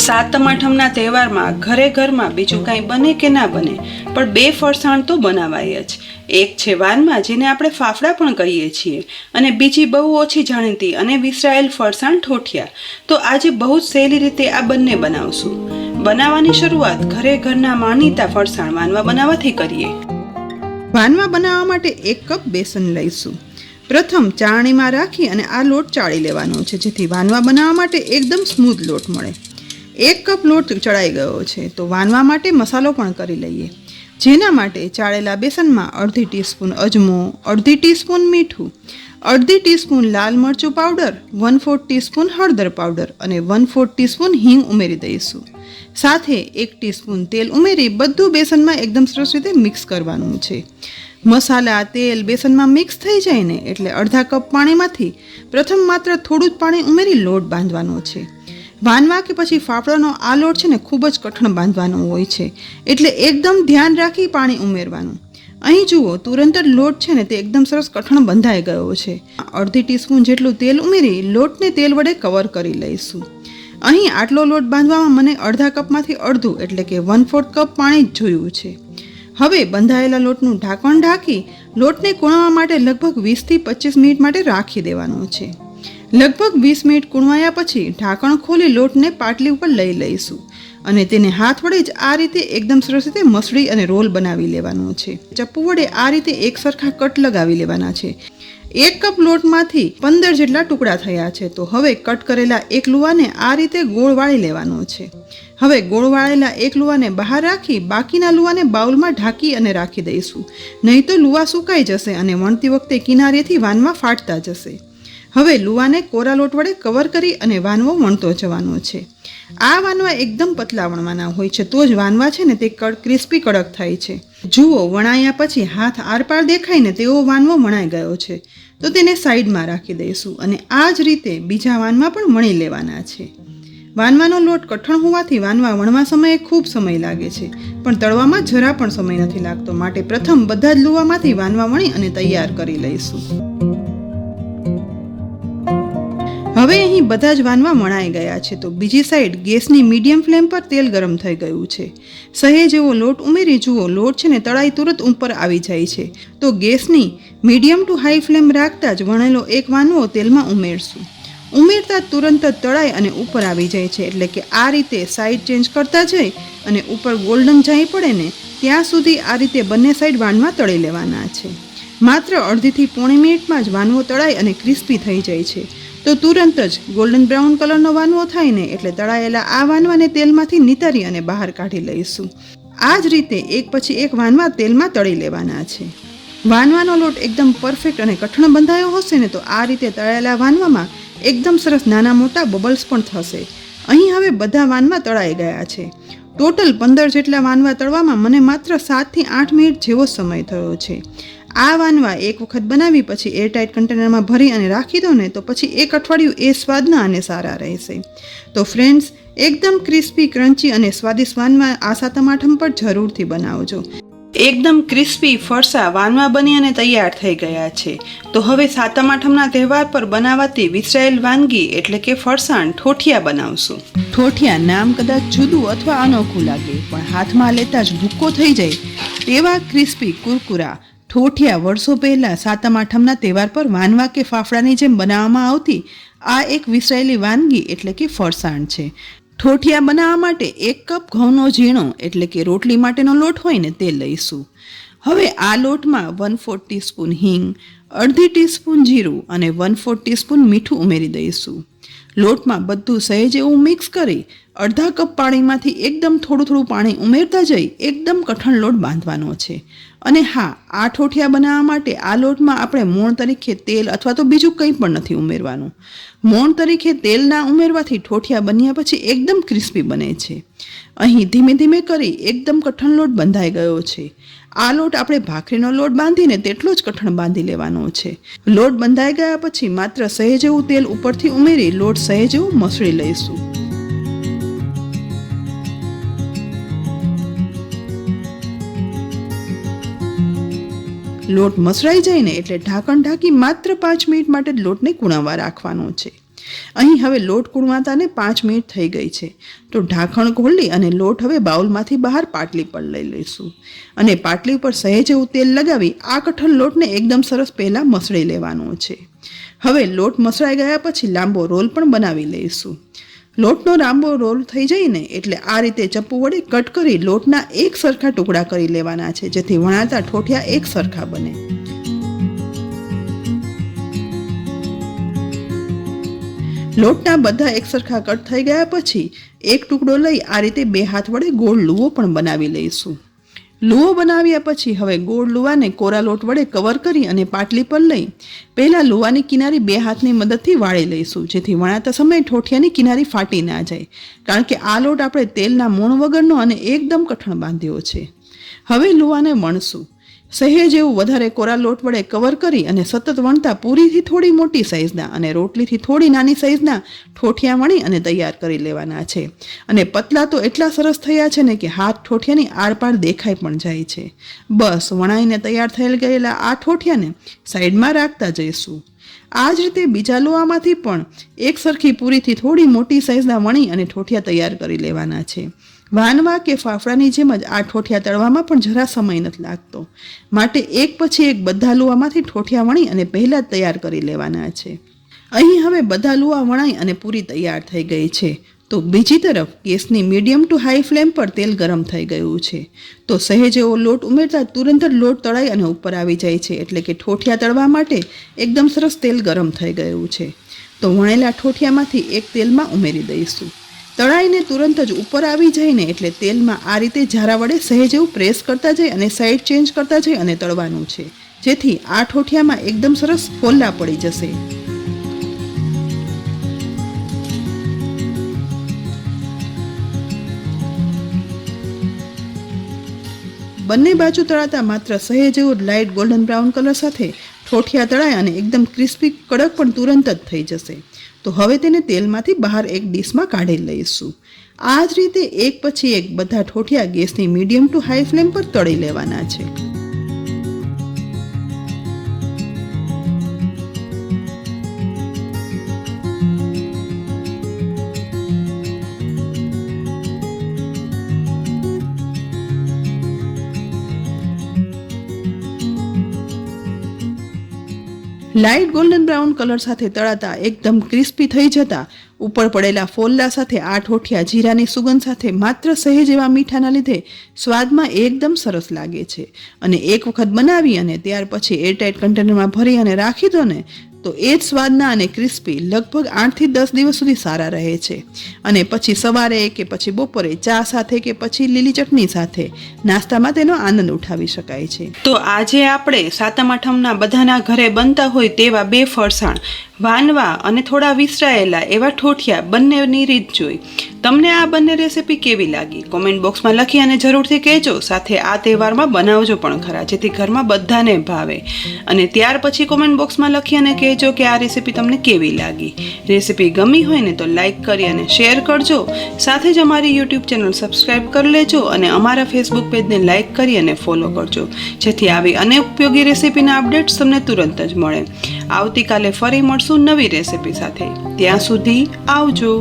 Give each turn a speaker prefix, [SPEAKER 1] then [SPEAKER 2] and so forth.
[SPEAKER 1] સાતમ આઠમના તહેવારમાં ઘરે ઘરમાં બીજું કાંઈ બને કે ના બને પણ બે ફરસાણ તો બનાવાય જ. એક છે વાનમાં, જેને આપણે ફાફડા પણ કહીએ છીએ, અને બીજી બહુ ઓછી જાણીતી અને વિસરાયેલ ફરસાણ ઠોઠિયા. તો આજે બહુ જ સહેલી રીતે આ બંને બનાવશું. બનાવવાની શરૂઆત ઘરે ઘરના માનીતા ફરસાણ વાનવા બનાવવાથી કરીએ.
[SPEAKER 2] વાનવા બનાવવા માટે 1 કપ બેસન લઈશું. પ્રથમ ચાળણીમાં રાખી અને આ લોટ ચાળી લેવાનો છે, જેથી વાનવા બનાવવા માટે એકદમ સ્મૂથ લોટ મળે. 1 કપ લોટ ચડાઈ ગયો છે, તો વાનવા માટે મસાલો પણ કરી લઈએ. જેના માટે ચાળેલા બેસનમાં અડધી ટીસ્પૂન અજમો, અડધી ટીસ્પૂન મીઠું, અડધી ટીસ્પૂન લાલ મરચું પાવડર, 1/4 ટીસ્પૂન હળદર પાવડર અને 1/4 ટીસ્પૂન હિંગ ઉમેરી દઈશું. સાથે 1 ટીસ્પૂન તેલ ઉમેરી બધું બેસનમાં એકદમ સરસ રીતે મિક્સ કરવાનું છે. મસાલા, તેલ બેસનમાં મિક્સ થઈ જાય ને એટલે અડધા કપ પાણીમાંથી પ્રથમ માત્ર થોડું જ પાણી ઉમેરી લોટ બાંધવાનો છે. વાનવા કે પછી ફાફડાનો આ લોટ છે ને ખૂબ જ કઠણ બાંધવાનો હોય છે, એટલે એકદમ ધ્યાન રાખી પાણી ઉમેરવાનું. અહીં જુઓ, તુરંત જ લોટ છે ને તે એકદમ સરસ કઠણ બંધાઈ ગયો છે. અડધી ટીસ્પૂન જેટલું તેલ ઉમેરી લોટને તેલ વડે કવર કરી લઈશું. અહીં આટલો લોટ બાંધવામાં મને અડધા કપમાંથી અડધું એટલે કે 1/4 કપ પાણી જ જોયું છે. હવે બંધાયેલા લોટનું ઢાંકણ ઢાંકી લોટને કૂણવા માટે લગભગ 20 થી 25 મિનિટ માટે રાખી દેવાનો છે. લગભગ 20 મિનિટ કૂણવાયા પછી ઢાંકણ ખોલી લોટને પાટલી ઉપર લઈ લઈશું અને તેને હાથ વડે જ આ રીતે એકદમ સરસ રીતે મસળી અને રોલ બનાવી લેવાનો છે. ચપ્પુ વડે આ રીતે એક સરખા કટ લગાવી લેવાના છે. 1 કપ લોટમાંથી 15 જેટલા ટુકડા થયા છે, તો હવે કટ કરેલા એક લુવાને આ રીતે ગોળ વાળી લેવાનો છે. હવે ગોળ વાળેલા એક લુવાને બહાર રાખી બાકીના લુવાને બાઉલમાં ઢાંકી અને રાખી દઈશું, નહીં તો લુવા સુકાઈ જશે અને વણતી વખતે કિનારેથી વાનમાં ફાટતા જશે. હવે લુવાને કોરા લોટ વડે કવર કરી અને વાનવો વણતો જવાનો છે. આ વાનવા એકદમ પતલા વણવાના હોય છે, તો જ વાનવા છે ને તે ક્રિસ્પી કડક થાય છે. જુઓ, વણાયા પછી હાથ આરપાર દેખાય ને તેવો વાનવો વણાઈ ગયો છે, તો તેને સાઈડમાં રાખી દઈશું અને આ જ રીતે બીજા વાનવા પણ વણી લેવાના છે. વાનવાનો લોટ કઠણ હોવાથી વાનવા વણવા સમયે ખૂબ સમય લાગે છે, પણ તળવામાં જરા પણ સમય નથી લાગતો. માટે પ્રથમ બધા જ લુવામાંથી વાનવા વણી અને તૈયાર કરી લઈશું. હવે અહીં બધા જ વાનવા વણાઈ ગયા છે, તો બીજી સાઈડ ગેસની મીડિયમ ફ્લેમ પર તેલ ગરમ થઈ ગયું છે. સહેજ એવો લોટ ઉમેરી જુઓ, લોટ છે ને તળાઈ તુરંત ઉપર આવી જાય છે, તો ગેસની મીડિયમ ટુ હાઈ ફ્લેમ રાખતા જ વણેલો એક વાનવો તેલમાં ઉમેરશું. ઉમેરતા તુરંત જ તળાઈ અને ઉપર આવી જાય છે, એટલે કે આ રીતે સાઈડ ચેન્જ કરતા જઈ અને ઉપર ગોલ્ડન જાય પડે ને ત્યાં સુધી આ રીતે બંને સાઈડ વાનવા તળી લેવાના છે. માત્ર અડધીથી પોણી મિનિટમાં જ વાનવો તળાઈ અને ક્રિસ્પી થઈ જાય છે, તો તુરંત જ ગોલ્ડન બ્રાઉન કલરનો વાનવો થાય ને એટલે તળાયેલા આ વાનવાને તેલમાંથી નિતારી અને બહાર કાઢી લઈશું. આ જ રીતે એક પછી એક વાનવા તેલમાં તળી લેવાના છે. વાનવાનો લોટ એકદમ પરફેક્ટ અને કઠણ બંધાયો હશે ને તો આ રીતે તળાયેલા વાનવામાં એકદમ સરસ નાના મોટા બબલ્સ પણ થશે. અહીં હવે બધા વાનવા તળાઈ ગયા છે. ટોટલ 15 જેટલા વાનવા તળવામાં મને માત્ર 7 થી 8 મિનિટ જેવો સમય થયો છે. આ વાનવા એક વખત બનાવી પછી એરટાઇટ કન્ટેનરમાં ભરી અને રાખી દો ને તો પછી એક અઠવાડિયું એ સ્વાદના અને સારા રહેશે. તો ફ્રેન્ડ્સ, એકદમ ક્રિસ્પી, ક્રન્ચી અને સ્વાદિષ્ટ વાનવા આ સાતમ આઠમ પર જરૂરથી બનાવજો.
[SPEAKER 1] એકદમ ક્રિસ્પી ફરસા વાનવા બની અને તૈયાર થઈ ગયા છે. તો હવે સાતમ આઠમના તહેવાર પર બનાવાતી વિસરાયેલ વાનગી એટલે કે ફરસાણ ઠોઠિયા બનાવશું.
[SPEAKER 2] ઠોઠિયા નામ કદાચ જુદું અથવા અનોખું લાગે, પણ હાથમાં લેતા જ ભૂક્કો થઈ જાય તેવા ક્રિસ્પી કુરકુરા ઠોઠિયા વર્ષો પહેલાં સાતમ આઠમના તહેવાર પર વાનવા કે ફાફડાની જેમ બનાવવામાં આવતી આ એક વિસરાયેલી વાનગી એટલે કે ફરસાણ છે. ઠોઠિયા બનાવવા માટે 1 કપ ઘઉંનો ઝીણો એટલે કે રોટલી માટેનો લોટ હોય ને તે લઈશું. હવે આ લોટમાં 1/4 ટીસ્પૂન હિંગ, અડધી ટીસ્પૂન જીરું અને 1/4 ટીસ્પૂન મીઠું ઉમેરી દઈશું. લોટમાં બધું સહેજ એવું મિક્સ કરી અડધા કપ પાણીમાંથી એકદમ થોડું થોડું પાણી ઉમેરતા જઈ એકદમ કઠણ લોટ બાંધવાનો છે. અને હા, આ ઠોઠિયા બનાવવા માટે આ લોટમાં આપણે મોણ તરીકે તેલ અથવા તો બીજું કંઈ પણ નથી ઉમેરવાનું. મોણ તરીકે તેલ ના ઉમેરવાથી ઠોઠિયા બન્યા પછી એકદમ ક્રિસ્પી બને છે. અહીં ધીમે ધીમે કરી એકદમ કઠણ લોટ બંધાઈ ગયો છે. આ લોટ આપણે ભાખરીનો લોટ બાંધીને તેટલો જ કઠણ બાંધી લેવાનો છે. લોટ બંધાઈ ગયા પછી માત્ર સહેજ એવું તેલ ઉપરથી ઉમેરી લોટ સહેજ એવું મસળી લઈશું. લોટ મસળાઈ જાય ને એટલે ઢાંકણ ઢાંકી માત્ર 5 મિનિટ માટે લોટને કૂણવવા રાખવાનો છે. અહીં હવે લોટ કૂણવાતાને 5 મિનિટ થઈ ગઈ છે. તો ઢાંકણ ખોલી અને લોટ હવે બાઉલમાંથી બહાર પાટલી પર લઈ લઈશું અને પાટલી પર સહેજ એવું તેલ લગાવી આ કઠણ લોટને એકદમ સરસ પહેલાં મસળી લેવાનો છે. હવે લોટ મસળાઈ ગયા પછી લાંબો રોલ પણ બનાવી લઈશું. લોટનો લાંબો રોલ થઈ જાય ને એટલે આ રીતે ચપ્પુ વડે કટ કરી લોટના એક સરખા ટુકડા કરી લેવાના છે, જેથી વણાતા ઠોઠિયા એક સરખા બને. લોટના બધા એક સરખા કટ થઈ ગયા પછી એક ટુકડો લઈ આ રીતે 2 હાથ વડે ગોળ લુવો પણ બનાવી લઈશું. લુવો બનાવ્યા પછી હવે ગોળ લુવાને કોરા લોટ વડે કવર કરી અને પાટલી પર લઈ પહેલાં લુવાની કિનારી 2 હાથની મદદથી વાળી લઈશું, જેથી વણાતા સમયે ઠોઠિયાની કિનારી ફાટી ના જાય, કારણ કે આ લોટ આપણે તેલના મોણ વગરનો અને એકદમ કઠણ બાંધ્યો છે. હવે લુવાને વણશું. સહેજ એવું વધારે કોરા લોટ વડે કવર કરી અને સતત વણતા પૂરીથી થોડી મોટી સાઇઝના અને રોટલીથી થોડી નાની સાઇઝના ઠોઠિયા વણી અને તૈયાર કરી લેવાના છે. અને પતલા તો એટલા સરસ થયા છે ને કે હાથ ઠોઠિયાની આરપાર દેખાઈ પણ જાય છે. બસ વણાઈને તૈયાર થઈ ગયેલા આ ઠોઠિયાને સાઈડમાં રાખતા જઈશું. આ જ રીતે બીજા લોહામાંથી પણ એક સરખી પૂરીથી થોડી મોટી સાઇઝના વણી અને ઠોઠિયા તૈયાર કરી લેવાના છે. વાનવા કે ફાફડાની જેમ જ આ ઠોઠિયા તળવામાં પણ જરા સમય નથી લાગતો, માટે એક પછી એક બધા લુવામાંથી ઠોઠિયા વણી અને પહેલાં જ તૈયાર કરી લેવાના છે. અહીં હવે બધા લુવા વણાઈ અને પૂરી તૈયાર થઈ ગઈ છે. તો બીજી તરફ ગેસની મીડિયમ ટુ હાઈ ફ્લેમ પર તેલ ગરમ થઈ ગયું છે. તો સહેજ એવો લોટ ઉમેરતા તુરંત જ લોટ તળાઈ અને ઉપર આવી જાય છે, એટલે કે ઠોઠિયા તળવા માટે એકદમ સરસ તેલ ગરમ થઈ ગયું છે. તો વણેલા ઠોઠિયામાંથી એક તેલમાં ઉમેરી દઈશું. તળાઈને તુરંત જ ઉપર આવી જાય ને એટલે તેલમાં આ રીતે ઝારા વડે સહેજ એવું પ્રેસ કરતા જાય અને સાઈડ ચેન્જ કરતા જાય અને તળવાનું છે, જેથી આ ઠોઠિયામાં એકદમ સરસ ફોલ્લા પડી જશે. બંને બાજુ તળાતા માત્ર સહેજ એવું લાઇટ ગોલ્ડન બ્રાઉન કલર સાથે ઠોઠિયા તળાય અને એકદમ ક્રિસ્પી કડક પણ તુરંત જ થઈ જશે. તો હવે તેને તેલમાંથી બહાર એક ડીશમાં કાઢી લઈશું. આ જ રીતે એક પછી એક બધા ઠોઠિયા ગેસની મીડિયમ ટુ હાઈ ફ્લેમ પર તળી લેવાના છે. લાઇટ ગોલ્ડન બ્રાઉન કલર સાથે તળાતા એકદમ ક્રિસ્પી થઈ જતા ઉપર પડેલા ફોલ્લા સાથે આ ઠોઠિયા જીરાની સુગંધ સાથે માત્ર સહેજ એવા મીઠાના લીધે સ્વાદમાં એકદમ સરસ લાગે છે. અને એક વખત બનાવી અને ત્યાર પછી એરટાઇટ કન્ટેનરમાં ભરી અને રાખી દો ને તો એ જ સ્વાદના અને ક્રિસ્પી લગભગ 8 થી 10 દિવસ સુધી સારા રહે છે. અને પછી સવારે કે પછી બપોરે ચા સાથે કે પછી લીલી ચટણી સાથે નાસ્તામાં તેનો આનંદ ઉઠાવી શકાય છે.
[SPEAKER 1] તો આજે આપણે સાતમ આઠમના બધાના ઘરે બનતા હોય તેવા 2 ફરસાણ વાનવા અને થોડા વિસરાયેલા એવા ઠોઠિયા બંનેની રીત જોઈ. તમને આ બંને રેસીપી કેવી લાગી કોમેન્ટ બોક્સમાં લખી અને જરૂરથી કહેજો. સાથે આ તહેવારમાં બનાવજો પણ ખરા, જેથી ઘરમાં બધાને ભાવે. અને ત્યાર પછી કોમેન્ટ બોક્સમાં લખી અને કહેજો કે આ રેસીપી તમને કેવી લાગી. રેસીપી ગમી હોય ને તો લાઈક કરી અને શેર કરજો. સાથે જ અમારી યુટ્યુબ ચેનલ સબસ્ક્રાઈબ કરી લેજો અને અમારા ફેસબુક પેજને લાઈક કરી અને ફોલો કરજો, જેથી આવી અનેક ઉપયોગી રેસીપીના અપડેટ્સ તમને તુરંત જ મળે. આવતીકાલે ફરી મળશું નવી રેસીપી સાથે. ત્યાં સુધી આવજો.